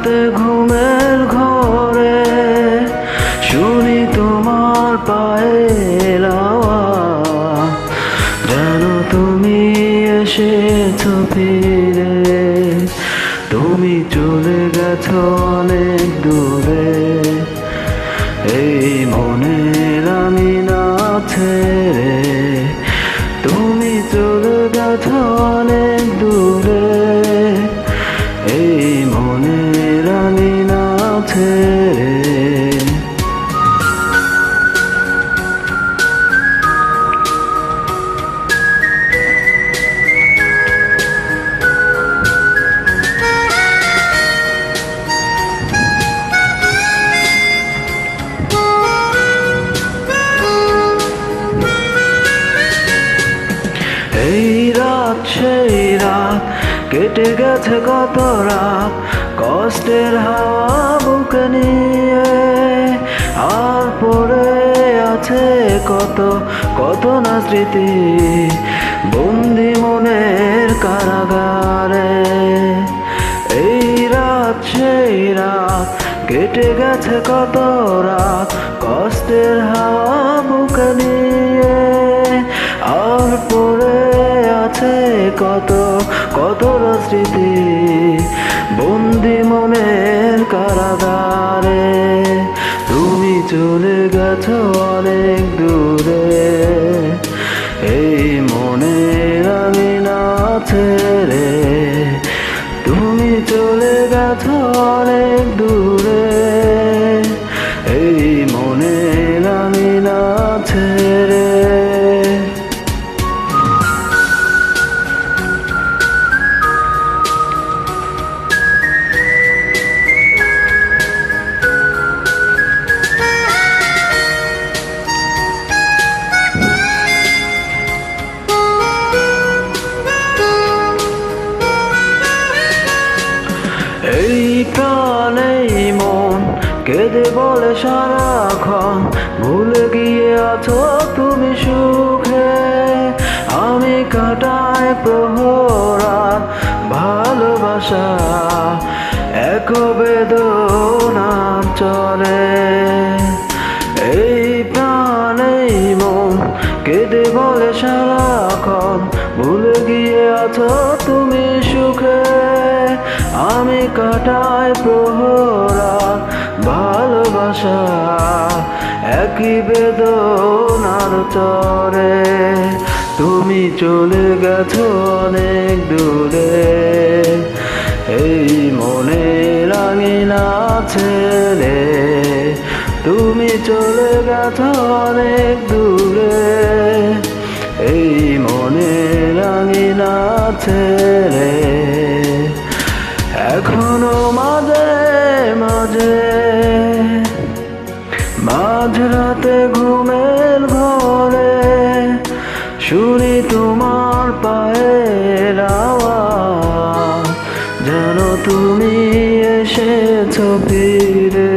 রাতে ঘুমের ঘরে শুনি তোমার পায়ের আওয়াজ, যেন তুমি এসেছো ফিরে। তুমি চলে গেছো অনেক দূরে, এই মনের আমি না ছেড়ে। তুমি চলে গেছো অনেক দূরে, এই মনের আমি না ছেড়ে। এই রাত সেই রাত কেটে গেছে কত রাত, কষ্টের হাওয়া বুকে নিয়ে। আর পড়ে আছে কত কত না স্মৃতি, বন্দি মনের কারাগারে। এই রাত সেই রাত কেটে গেছে কত রাত, কষ্টের হাওয়া বুকে নিয়ে। আর পড়ে আছে কত কত স্মৃতি, বন্দি মনের কারাগারে। তুমি চলে গেছো অনেক দূরে, এই মনের আমি না ছেড়ে। তুমি চলে গেছো অনেক দূরে, এই মনের আমি না ছেড়ে। এই প্রাণ এই মন কেঁদে বলে সারাক্ষণ, ভুলে গিয়ে আছো তুমি সুখে। আমি কাটাই প্রহরার ভালোবাসা এক বেদনার চরে। এই প্রাণ এই মন কেঁদে বলে সারাক্ষণ, ভুলে গিয়ে আছো তুমি সুখে। আমি কাটাই প্রহরার ভালোবাসা একই বেদনার চরে। তুমি চলে গেছো অনেক দূরে, এই মনের আঙিনা ছেড়ে। তুমি চলে গেছো অনেক দূরে, এই মনের আঙিনা ছেড়ে। এখনো মাঝে মাঝে মাঝরাতে ঘুমের ঘরে শুনি তোমার পায়ের আওয়াজ, যেন তুমি এসেছো ফিরে।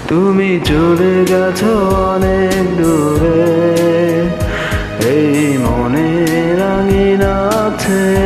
তুমি চলে গেছো অনেক দূরে, এই মনের আঙিনা ছেড়ে।